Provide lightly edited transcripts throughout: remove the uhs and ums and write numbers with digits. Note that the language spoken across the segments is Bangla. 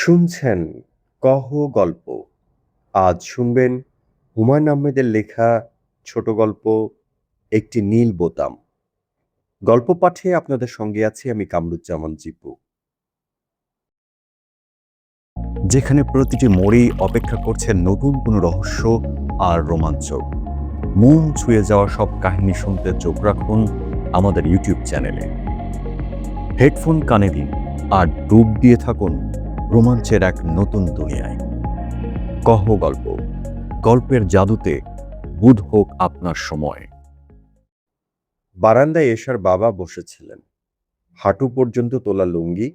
শুনছেন কহ গল্প। আজ শুনবেন হুমায়ূন আহমেদের লেখা ছোট গল্প একটি নীল বোতাম। গল্প পাঠে আপনাদের সঙ্গে আছি আমি কামরুজ্জামান জিপু। যেখানে প্রতিটি মোড়েই অপেক্ষা করছে নতুন কোনো রহস্য আর রোমাঞ্চ। মন ছুঁয়ে যাওয়া সব কাহিনী শুনতে চোখ রাখুন আমাদের ইউটিউব চ্যানেলে। হেডফোন কানে দিন আর ডুব দিয়ে থাকুন রোমাঞ্চের এক নতুন দুনিয়ায়। কহ গল্প, গল্পের জাদুতে বুধ হোক আপনার সময়। বারান্দায় এশার বাবা বসেছিলেন, হাঁটু পর্যন্ত তোলা লুঙ্গি,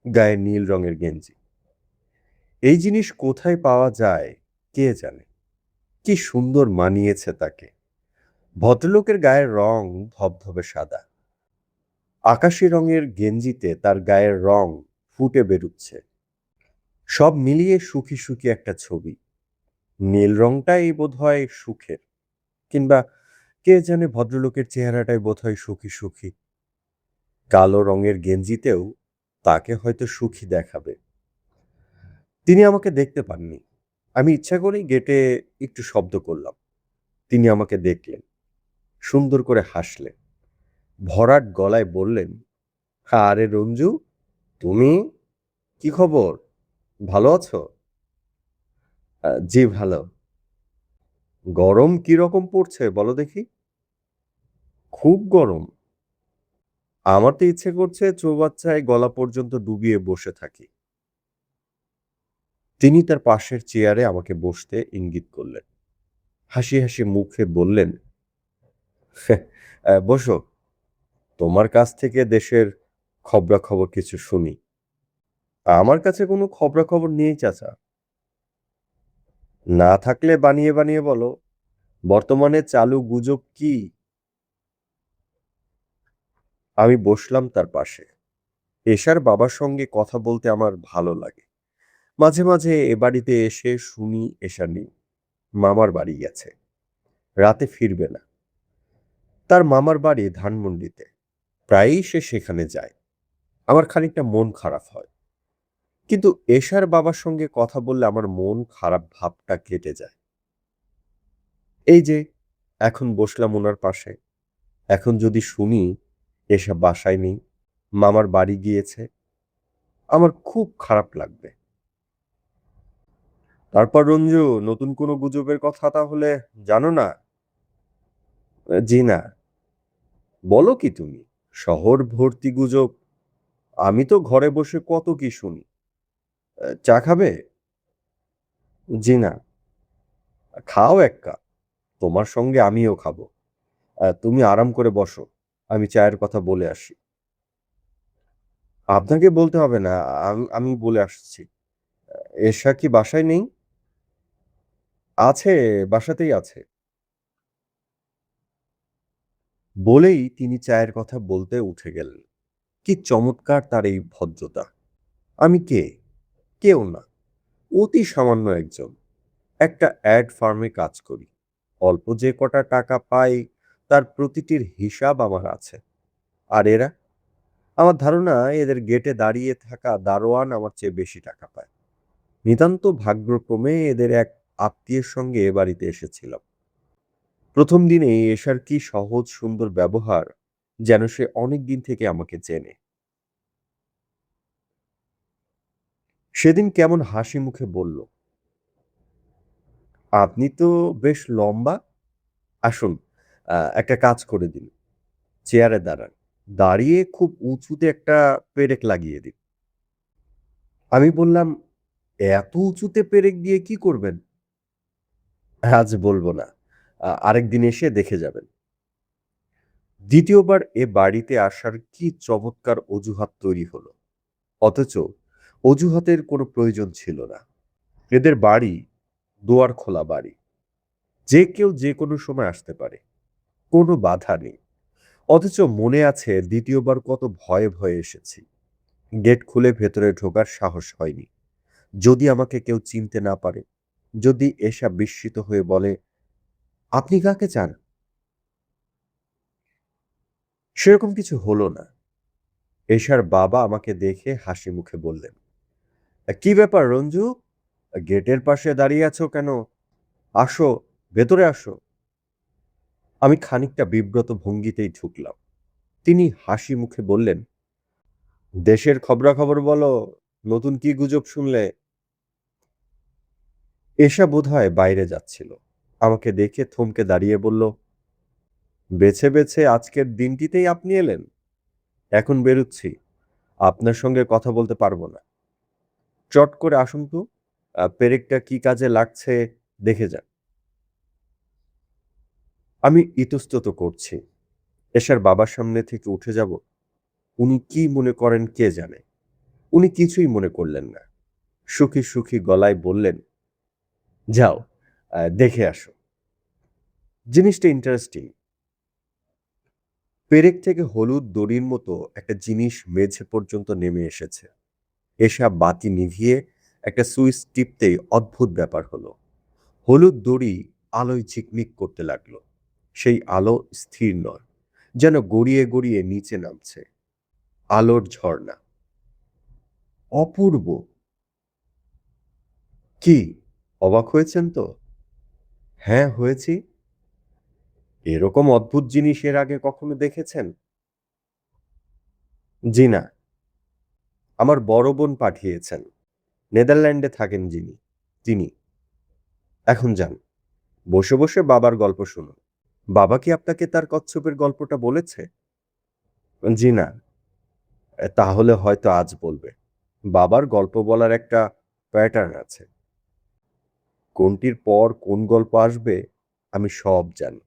গায়ে নীল রঙের গেঞ্জি। এই জিনিস কোথায় পাওয়া যায় কে জানে। কি সুন্দর মানিয়েছে তাকে। ভদ্রলোকের গায়ের রং ধবধবে সাদা, আকাশি রঙের গেঞ্জিতে তার গায়ের রং ফুটে বেরুচ্ছে। সব মিলিয়ে সুখী সুখী একটা ছবি। নীল রংটাই বোধহয় সুখের, কিংবা কে জানে ভদ্রলোকের চেহারাটাই বোধহয় সুখী সুখী। কালো রঙের গেঞ্জিতেও তাকে হয়তো সুখী দেখাবে। তিনি আমাকে দেখতে পাননি। আমি ইচ্ছা করেই গেটে একটু শব্দ করলাম। তিনি আমাকে দেখলেন, সুন্দর করে হাসলেন, ভরাট গলায় বললেন, আরে রঞ্জু, তুমি? কি খবর? ভালো আছো? জি ভালো। গরম কিরকম পড়ছে বলো দেখি। খুব গরম। আমার তো ইচ্ছে করছে চৌবাচ্চায় গলা পর্যন্ত ডুবিয়ে বসে থাকি। তিনি তার পাশের চেয়ারে আমাকে বসতে ইঙ্গিত করলেন। হাসি হাসি মুখে বললেন, বসো, তোমার কাছ থেকে দেশের খবরাখবর কিছু শুনি। আমার কাছে কোনো খবরাখবর নেই চাচা। না থাকলে বানিয়ে বানিয়ে বলো। বর্তমানে চালু গুজব কি? আমি বসলাম তার পাশে। এশার বাবার সঙ্গে কথা বলতে আমার ভালো লাগে। মাঝে মাঝে এ বাড়িতে এসে শুনি এশা নেই, মামার বাড়ি গেছে, রাতে ফিরবে না। তার মামার বাড়ি ধানমন্ডিতে, প্রায়ই সে সেখানে যায়। আমার খানিকটা মন খারাপ হয়, কিন্তু এশার বাবার সঙ্গে কথা বললে আমার মন খারাপ ভাবটা কেটে যায়। এই যে এখন বসলাম ওনার পাশে, এখন যদি শুনি এসা বাসায় নেই, মামার বাড়ি গিয়েছে, আমার খুব খারাপ লাগবে। তারপর রঞ্জু, নতুন কোনো গুজবের কথা তাহলে জানো না? জি না। বলো কি তুমি? শহর ভর্তি গুজব, আমি তো ঘরে বসে কত কি শুনি। চা খাবে? জি না। খাও এক কাপ, তোমার সঙ্গে আমিও খাবো। তুমি আরাম করে বসো, আমি চায়ের কথা বলে আসি। আপনাকে বলতে হবে না, আমি বলে আসছি। এশা কি বাসায় নেই? আছে, বাসাতেই আছে। বলেই তিনি চায়ের কথা বলতে উঠে গেলেন। কি চমৎকার তার এই ভদ্রতা! আমি কে? কেউ না, অতি সামান্য একজন। একটা অ্যাড ফার্মে কাজ করি। অল্প যে কটা টাকা পাই তার প্রতিটির হিসাব আমার আছে। আর এরা, আমার ধারণা এদের গেটে দাঁড়িয়ে থাকা দারোয়ান আমার চেয়ে বেশি টাকা পায়। নিতান্ত ভাগ্যক্রমে এদের এক আত্মীয়ের সঙ্গে এ বাড়িতে এসেছিলাম। প্রথম দিনেই এশার কি সহজ সুন্দর ব্যবহার, যেন সে অনেক দিন থেকে আমাকে চেনে। সেদিন কেমন হাসি মুখে বলল, আপনি তো বেশ লম্বা, আসুন একটা কাজ করে দিন, চেয়ারে দাঁড়ান, দাঁড়িয়ে খুব উঁচুতে একটা পেরেক লাগিয়ে দিন। আমি বললাম, এত উঁচুতে পেরেক দিয়ে কি করবেন? আজ বলবো না, আরেকদিন এসে দেখে যাবেন। দ্বিতীয়বার এ বাড়িতে আসার কি চমৎকার অজুহাত তৈরি হলো, অথচ অজুহাতের কোনো প্রয়োজন ছিল না। এদের বাড়ি দুয়ার খোলা বাড়ি, যে কেউ যে কোনো সময় আসতে পারে, কোনো বাধা নেই। অথচ মনে আছে দ্বিতীয়বার কত ভয়ে ভয়ে এসেছি। গেট খুলে ভেতরে ঢোকার সাহস হয়নি। যদি আমাকে কেউ চিনতে না পারে, যদি এসা বিস্মিত হয়ে বলে, আপনি কাকে চান? সেরকম কিছু হলো না। এশার বাবা আমাকে দেখে হাসি মুখে বললেন, কি ব্যাপার রঞ্জু? গেটের পাশে দাঁড়িয়ে আছো কেন? আসো, ভেতরে আসো। আমি খানিকটা বিব্রত ভঙ্গিতেই ঢুকলাম। তিনি হাসি মুখে বললেন, দেশের খবরাখবর বলো, নতুন কি গুজব শুনলে? এশা বোধহয় বাইরে যাচ্ছিল, আমাকে দেখে থমকে দাঁড়িয়ে বলল, বেছে বেছে আজকের দিনটিতেই আপনি এলেন? এখন বেরুচ্ছি, আপনার সঙ্গে কথা বলতে পারবো না। চট করে আসুন তো, পেরেকটা কি কাজে লাগছে দেখে যান। আমি ইতস্তত করছি, এশার বাবার সামনে থেকে উঠে যাব। উনি কি মনে করেন কে জানে। উনি কিছুই মনে করলেন না, সুখী সুখী গলায় বললেন, যাও, দেখে আসো। জিনিসটা ইন্টারেস্টিং। পেরেক থেকে হলুদ দড়ির মতো একটা জিনিস মেঝে পর্যন্ত নেমে এসেছে। এসব বাতি নিভিয়ে একটা সুইচ টিপতেই অদ্ভুত ব্যাপার হলো। হলুদ দড়ি আলোয় ঝিকমিক করতে লাগলো। সেই আলো স্থির নয়, যেন গড়িয়ে গড়িয়ে নিচে নামছে। আলোর ঝর্ণা। অপূর্ব। কি, অবাক হয়েছেন তো? হ্যাঁ, হয়েছি। এরকম অদ্ভুত জিনিস এর আগে কখনো দেখেছেন? জি না, আমার বড় বোন পাঠিয়েছেন। নেদারল্যান্ডে থাকেন যিনি, তিনি। এখন যান, বসে বসে বাবার গল্প শুনুন। বাবা কি আপনাকে তার কচ্ছপের গল্পটা বলেছে? জি না। তাহলে হয়তো আজ বলবে। বাবার গল্প বলার একটা প্যাটার্ন আছে। কোনটির পর কোন গল্প আসবে আমি সব জানি।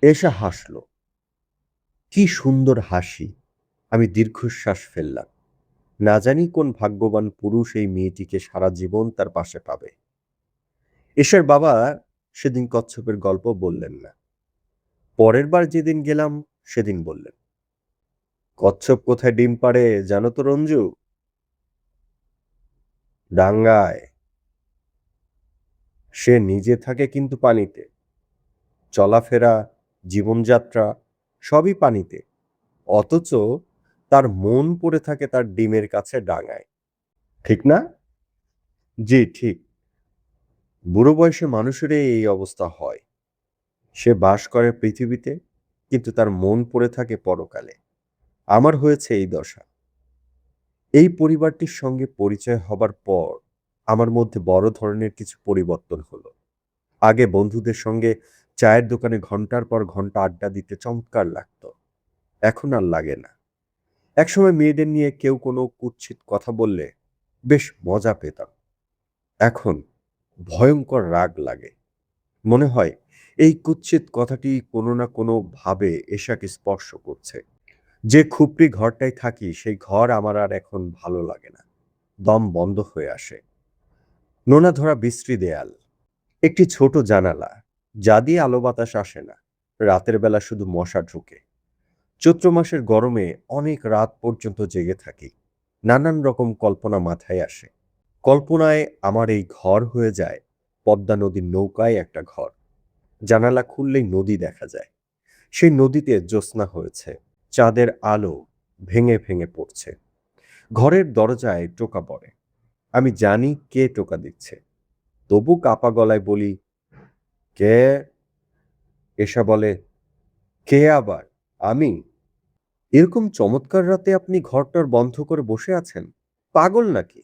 এসে হাসলো। কি সুন্দর হাসি! আমি দীর্ঘশ্বাস ফেললাম। না জানি কোন ভাগ্যবান পুরুষ এই মেয়েটিকে সারা জীবন তার পাশে পাবে। এশার বাবা সেদিন কচ্ছপের গল্প বললেন না। পরের বার যেদিন গেলাম সেদিন বললেন, কচ্ছপ কোথায় ডিম পাড়ে জানো তো রঞ্জু? ডাঙ্গায়। সে নিজে থাকে কিন্তু পানিতে। চলাফেরা, জীবনযাত্রা সবই পানিতে। অথচ তার মন পড়ে থাকে তার ডিমের কাছে ডাঙায়। ঠিক না? জি ঠিক। বুড়ো বয়সে মানুষেরই এই অবস্থা হয়। সে বাস করে পৃথিবীতে, কিন্তু তার মন পড়ে থাকে পরকালে। আমার হয়েছে এই দশা। এই পরিবারটির সঙ্গে পরিচয় হবার পর আমার মধ্যে বড় ধরনের কিছু পরিবর্তন হলো। আগে বন্ধুদের সঙ্গে চায়ের দোকানে ঘন্টার পর ঘন্টা আড্ডা দিতে চমৎকার লাগতো। এখন আর লাগে না। একসময় মেয়েদের নিয়ে কেউ কোনো কুৎসিত কথা বললে বেশ মজা পেতাম। এখন ভয়ঙ্কর রাগ লাগে। মনে হয় এই কুৎসিত কথাটি কোনো না কোনো ভাবে এশাকে স্পর্শ করছে। যে খুপড়ি ঘরটায় থাকি সেই ঘর আমার আর এখন ভালো লাগে না। দম বন্ধ হয়ে আসে। নোনা ধরা বিশ্রী দেয়াল, একটি ছোট জানালা, যা দিয়ে আলো বাতাস আসে না। রাতের বেলা শুধু মশা ঢুকে। চৈত্র মাসের গরমে অনেক রাত পর্যন্ত জেগে থাকি। নানান রকম কল্পনা মাথায় আসে। কল্পনায় আমার এই ঘর হয়ে যায় পদ্মা নদীর নৌকায় একটা ঘর। জানালা খুললেই নদী দেখা যায়। সেই নদীতে জ্যোৎস্না হয়েছে, চাঁদের আলো ভেঙে ভেঙে পড়ছে। ঘরের দরজায় টোকা পড়ে। আমি জানি কে টোকা দিচ্ছে, তবু কাপা গলায় বলি, কে? এসা বলে, কে আবার? আমি। এরকম চমৎকার রাতে আপনি ঘরটার বন্ধ করে বসে আছেন? পাগল নাকি?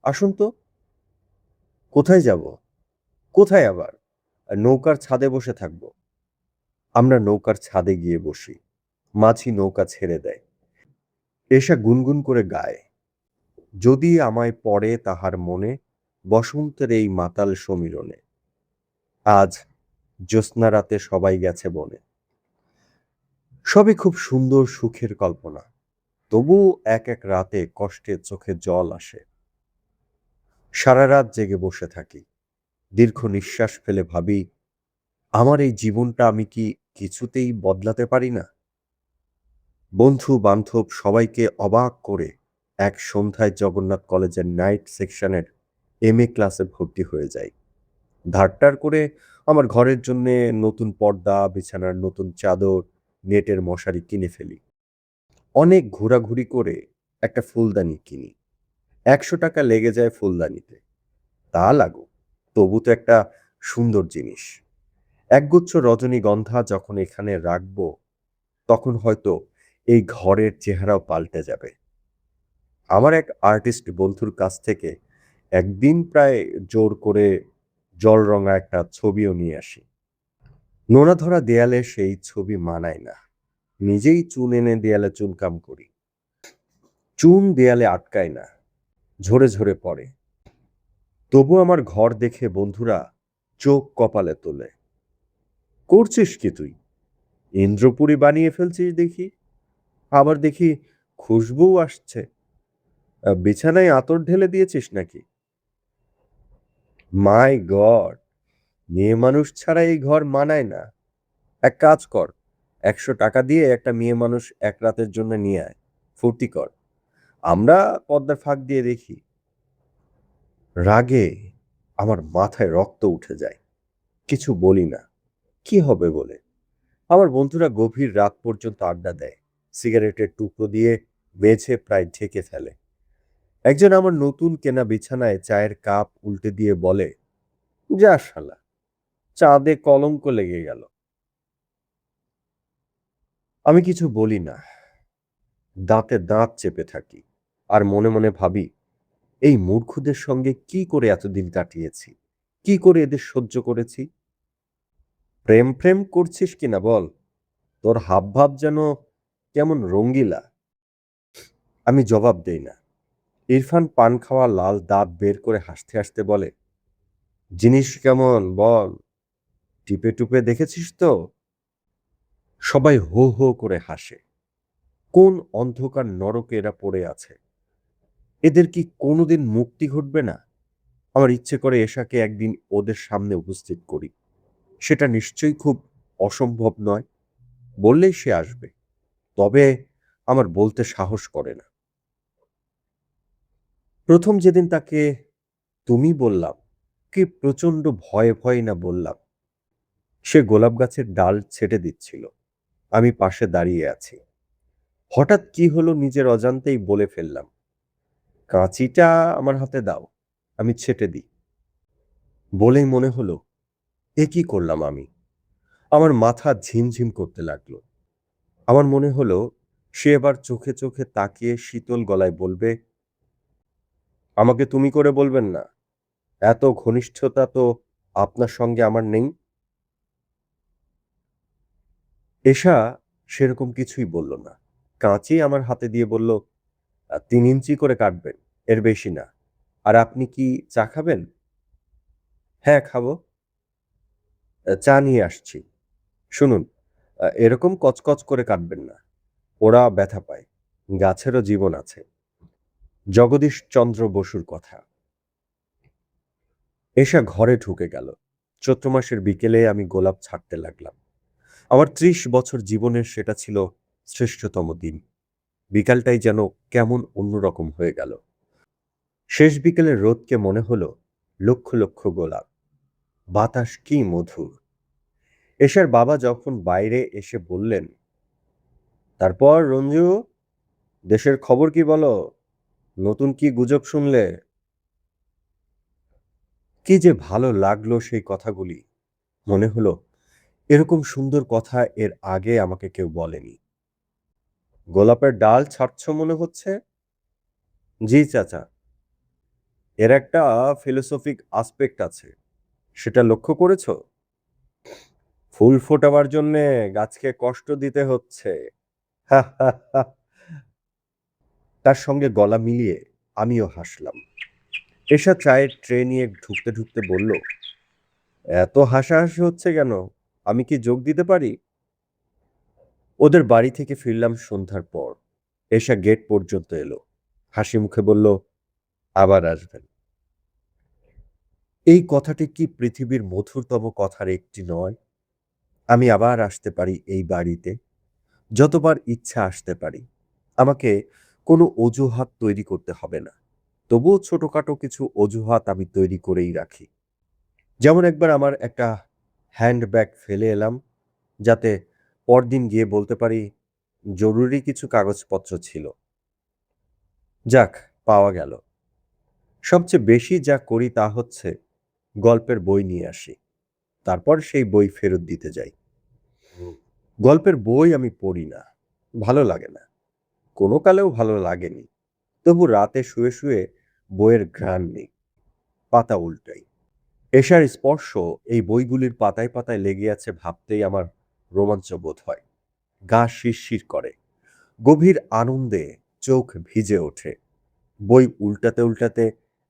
আসুন তো। কোথায় যাব? কোথায় আবার? নৌকার ছাদে বসে থাকব। আমরা নৌকার ছাদে গিয়ে বসি। মাঝি নৌকা ছেড়ে দেয়। এসা গুনগুন করে গায়, যদি আমায় পড়ে তাহার মনে বসন্তের এই মাতাল সমীরণে। আজ জ্যোৎস্না রাতে সবাই গেছে বনে। সবই খুব সুন্দর সুখের কল্পনা। তবু এক এক রাতে কষ্টে চোখে জল আসে। সারা রাত জেগে বসে থাকি। দীর্ঘ নিঃশ্বাস ফেলে ভাবি, আমার এই জীবনটা আমি কি কিছুতেই বদলাতে পারি না? বন্ধু বান্ধব সবাইকে অবাক করে এক সন্ধ্যায় জগন্নাথ কলেজের নাইট সেকশনের MA ক্লাসে ভর্তি হয়ে যাই। ধারটার করে আমার ঘরের জন্য নতুন পর্দা, বিছানার নতুন চাদর, নেটের মশারি কিনে ফেলি। অনেক ঘোরাঘুরি করে একটা ফুলদানি কিনি। ১০০ টাকা লেগে যায় ফুলদানিতে, তা লাগুক, তবু তো একটা সুন্দর জিনিস। একগুচ্ছ রজনীগন্ধা যখন এখানে রাখবো, তখন হয়তো এই ঘরের চেহারাও পাল্টে যাবে। আমার এক আর্টিস্ট বন্ধুর কাছ থেকে একদিন প্রায় জোর করে জলরঙা একটা ছবিও নিয়ে আসি। নোনা ধরা দেয়ালে সেই ছবি মানায় না। নিজেই চুন এনে দেয়ালে চুনকাম করি। চুন দেয়ালে আটকায় না, ঝরে ঝরে পড়ে। তবু আমার ঘর দেখে বন্ধুরা চোখ কপালে তোলে। করছিস কি তুই? ইন্দ্রপুরী বানিয়ে ফেলছিস দেখি। আবার দেখি খুশবুও আসছে। বিছানায় আতর ঢেলে দিয়েছিস নাকি? মাই গড! মেয়ে মানুষ ছাড়া এই ঘর মানায় না। এক কাজ কর, ১০০ টাকা দিয়ে একটা মেয়ে মানুষ এক রাতের জন্য নিয়ে আয়, ফুর্তি কর। আমরা পর্দার ফাঁক দিয়ে দেখি। রাগে আমার মাথায় রক্ত উঠে যায়, কিছু বলি না। কি হবে বলে? আমার বন্ধুরা গভীর রাত পর্যন্ত আড্ডা দেয়, সিগারেটের টুকরো দিয়ে মেঝে প্রায় ঢেকে ফেলে। একজন আমার নতুন কেনা বিছানায় চায়ের কাপ উল্টে দিয়ে বলে, যা শালা, চাঁদে কলঙ্ক লেগে গেল। আমি কিছু বলি না, দাঁতে দাঁত চেপে থাকি, আর মনে মনে ভাবি, এই মূর্খদের সঙ্গে কি করে এতদিন কাটিয়েছি, কি করে এদের সহ্য করেছি। প্রেম প্রেম করছিস কিনা বল, তোর হাবভাব যেন কেমন রঙ্গিলা। আমি জবাব দেই না। ইরফান পান খাওয়া লাল দাঁত বের করে হাসতে হাসতে বলে, জিনিস কেমন বল, টিপে টুপে দেখেছিস তো? সবাই হো হো করে হাসে। কোন অন্ধকার নরকে এরা পড়ে আছে? এদের কি কোনোদিন মুক্তি ঘটবে না? আমার ইচ্ছে করে এশাকে একদিন ওদের সামনে উপস্থিত করি। সেটা নিশ্চয়ই খুব অসম্ভব নয়। বললেই সে আসবে, তবে আমার বলতে সাহস করে না। প্রথম যেদিন তাকে তুমি বললাম, কি প্রচন্ড ভয়ে ভয়ে না বললাম। সে গোলাপ গাছের ডাল ছেটে দিচ্ছিল, আমি পাশে দাঁড়িয়ে আছি। হঠাৎ কি হলো নিজের অজান্তেই বলে ফেললাম, কাঁচিটা আমার হাতে দাও, আমি ছেটে দিই। বলেই মনে হলো, এ কি করলাম আমি? আমার মাথা ঝিমঝিম করতে লাগলো। আমার মনে হলো সে এবার চোখে চোখে তাকিয়ে শীতল গলায় বলবে, আমাকে তুমি করে বলবেন না, এত ঘনিষ্ঠতা তো আপনার সঙ্গে আমার নেই। এশা সেরকম কিছুই বলল না, কাঁচি আমার হাতে দিয়ে বলল, ৩ ইঞ্চি করে কাটবেন, এর বেশি না। আর আপনি কি চা খাবেন? হ্যাঁ, খাবো। চা নিয়ে আসছি। শুনুন, এরকম কচকচ করে কাটবেন না, ওরা ব্যথা পায়। গাছেরও জীবন আছে। জগদীশ চন্দ্র বসুর কথা। এশা ঘরে ঢুকে গেল। চৈত্র মাসের বিকেলে আমি গোলাপ ছাড়তে লাগলাম। আমার ৩০ বছর জীবনের সেটা ছিল শ্রেষ্ঠতম দিন। বিকালটাই যেন কেমন অন্যরকম হয়ে গেল। শেষ বিকেলের রোদকে মনে হলো লক্ষ লক্ষ গোলাপ। বাতাস কি মধুর। এশার বাবা যখন বাইরে এসে বললেন, তারপর রঞ্জু, দেশের খবর কি বলো, নতুন কি গুজব শুনলে? কি যে ভালো লাগলো সেই কথাগুলি। মনে হলো এরকম সুন্দর কথা এর আগে আমাকে কেউ বলেনি। গোলাপের ডাল ছাড়ছ মনে হচ্ছে? জি চাচা, এর একটা ফিলোসফিক আসপেক্ট আছে, সেটা লক্ষ্য করেছো? ফুল ফোটাবার জন্যে গাছকে কষ্ট দিতে হচ্ছে। হা হা হা। তার সঙ্গে গলা মিলিয়ে আমিও হাসলাম। এসা চায়ের ট্রে নিয়ে ঢুকতে ঢুকতে বলল, এত হাসাহাসি হচ্ছে কেন, আমি কি যোগ দিতে পারি? ওদের বাড়ি থেকে ফিরলাম সন্ধ্যার পর। এসা গেট পর্যন্ত এলো, হাসি মুখে বলল, আবার আসবেন। এই কথাটি কি পৃথিবীর মধুরতম কথার একটি নয়? আমি আবার আসতে পারি এই বাড়িতে, যতবার ইচ্ছা আসতে পারি। আমাকে কোনো অজুহাত তৈরি করতে হবে না। তবুও ছোটখাটো কিছু অজুহাত আমি তৈরি করেই রাখি। যেমন একবার আমার একটা হ্যান্ডব্যাগ ফেলে এলাম, যাতে পরদিন গিয়ে বলতে পারি জরুরি কিছু কাগজপত্র ছিল। যাক, পাওয়া গেল। সবচেয়ে বেশি যা করি তা হচ্ছে গল্পের বই নিয়ে আসি, তারপর সেই বই ফেরত দিতে যাই। গল্পের বই আমি পড়ি না, ভালো লাগে না, কোনো কালেও ভালো লাগেনি। তবু রাতে শুয়ে শুয়ে বইয়ের ঘ্রাণ নেই, পাতা উল্টাই। এশার স্পর্শ এই বইগুলির পাতায় পাতায় লেগে আছে ভাবতেই আমার রোমাঞ্চ বোধ হয়, গা শিরশির করে, গভীর আনন্দে চোখ ভিজে ওঠে। বই উল্টাতে উল্টাতে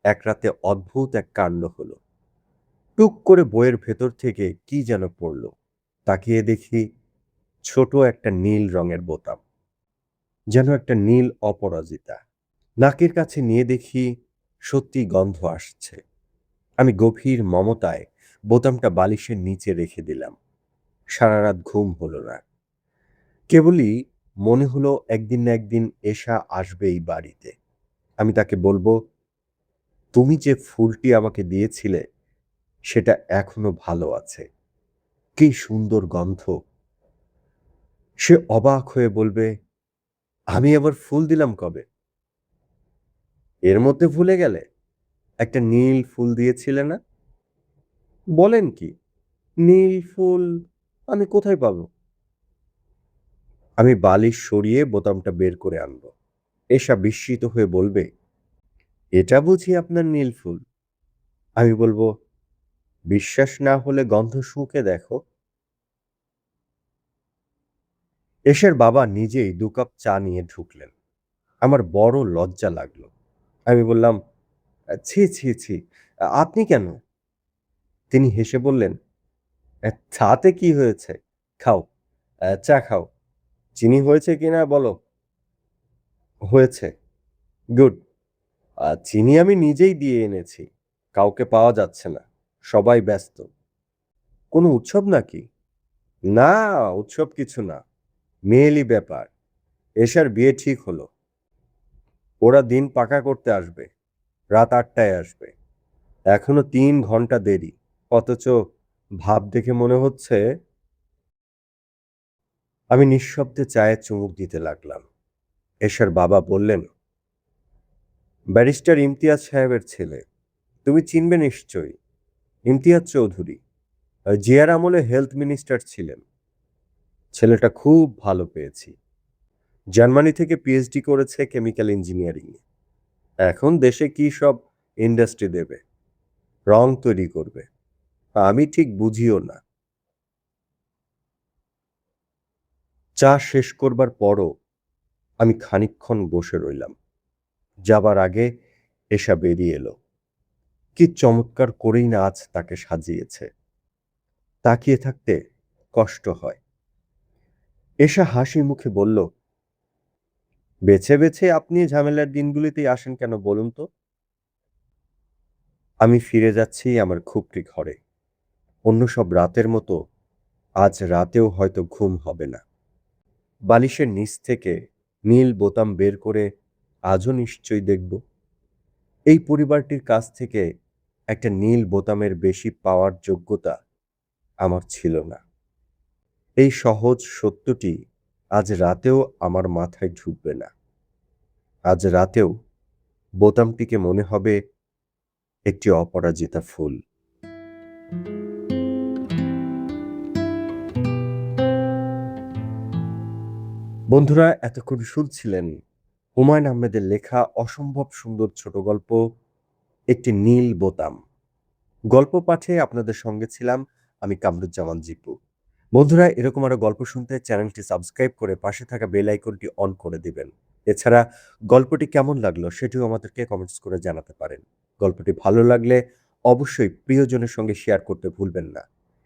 এক রাতে অদ্ভুত এক কাণ্ড হলো। টুক করে বইয়ের ভেতর থেকে কি যেন পড়ল, তাকিয়ে দেখি ছোট একটা নীল রঙের বোতাম, যেন একটা নীল অপরাজিতা। নাকের কাছে নিয়ে দেখি সত্যি গন্ধ আসছে। আমি গভীর মমতায় বোতামটা বালিশের নিচে রেখে দিলাম। সারা রাত ঘুম হলো না, কেবলই মনে হলো একদিন না একদিন এশা আসবে এই বাড়িতে। আমি তাকে বলবো, তুমি যে ফুলটি আমাকে দিয়েছিলে সেটা এখনো ভালো আছে, কি সুন্দর গন্ধ। সে অবাক হয়ে বলবে, আমি আবার ফুল দিলাম কবে? এর মধ্যে ভুলে গেলে একটা নীল ফুল দিয়েছিলে না? বলেন কি, নীল ফুল আমি কোথায় পাবো? আমি বালিশ সরিয়ে বোতামটা বের করে আনবো। এশা বিস্মিত হয়ে বলবে, এটা বুঝি আপনার নীল ফুল? আমি বলবো, বিশ্বাস না হলে গন্ধ শুঁকে দেখো। এশার বাবা নিজেই 2 কাপ চা নিয়ে ঢুকলেন। আমার বড় লজ্জা লাগলো। আমি বললাম, ছি ছি ছি, আপনি কেন? তিনি হেসে বললেন, তাতে কি হয়েছে, খাও, চা খাও। চিনি হয়েছে কিনা বলো? হয়েছে। গুড। চিনি আমি নিজেই দিয়ে এনেছি, কাউকে পাওয়া যাচ্ছে না, সবাই ব্যস্ত। কোনো উৎসব নাকি? না, উৎসব কিছু না, মেয়েলি ব্যাপার। এশার বিয়ে ঠিক হলো, ওরা দিন পাকা করতে আসবে, রাত 8টায় আসবে। এখনো 3 ঘন্টা দেরি, অথচ ভাব দেখে মনে হচ্ছে। আমি নিঃশব্দে চায়ে চুমুক দিতে লাগলাম। এশার বাবা বললেন, ব্যারিস্টার ইমতিয়াজ সাহেবের ছেলে, তুমি চিনবে নিশ্চয়ই, ইমতিয়াজ চৌধুরী। জিয়ার আমলে হেলথ মিনিস্টার ছিলেন। ছেলেটা খুব ভালো পেয়েছি, জার্মানি থেকে পিএইচডি করেছে কেমিক্যাল ইঞ্জিনিয়ারিং। এখন দেশে কি সব ইন্ডাস্ট্রি দেবে, রং তৈরি করবে, আমি ঠিক বুঝিও না। চা শেষ করবার পরও আমি খানিকক্ষণ বসে রইলাম। যাবার আগে এশা বেরিয়ে এলো। কি চমৎকার করেই না আজ তাকে সাজিয়েছে, তাকিয়ে থাকতে কষ্ট হয়। এশা হাসি মুখে বলল, বেছে বেছে আপনি ঝামেলার দিনগুলিতেই আসেন কেন বলুন তো? আমি ফিরে যাচ্ছি আমার খুপড়ি ঘরে। অন্য সব রাতের মতো আজ রাতেও হয়তো ঘুম হবে না। বালিশের নিচ থেকে নীল বোতাম বের করে আজও নিশ্চয়ই দেখব। এই পরিবারটির কাছ থেকে একটা নীল বোতামের বেশি পাওয়ার যোগ্যতা আমার ছিল না। এই সহজ সত্যটি আজ রাতেও আমার মাথায় ঢুকবে না। আজ রাতেও বোতামটিকে মনে হবে একটি অপরাজিতা ফুল। বন্ধুরা, এতক্ষণ শুনছিলেন হুমায়ূন আহমেদের লেখা অসম্ভব সুন্দর ছোট গল্প একটি নীল বোতাম। গল্প পাঠে আপনাদের সঙ্গে ছিলাম আমি কামরুজ্জামান জিপু। বন্ধুরা, এরকম আরো গল্প শুনতে চ্যানেলটি সাবস্ক্রাইব করে পাশে থাকা বেল আইকনটি অন করে দিবেন। এছাড়া গল্পটি কেমন লাগলো সেটিও আমাদেরকে কমেন্টস করে জানাতে পারেন। গল্পটি ভালো লাগলে অবশ্যই প্রিয়জনের সঙ্গে শেয়ার করতে ভুলবেন না।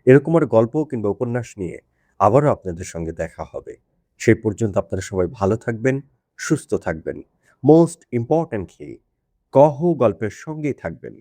এরকম আরো গল্প কিংবা উপন্যাস নিয়ে আবারও আপনাদের সঙ্গে দেখা হবে। সেই পর্যন্ত আপনারা সবাই ভালো থাকবেন, সুস্থ থাকবেন। মোস্ট ইম্পর্ট্যান্টলি, কহ গল্পের সঙ্গেই থাকবেন।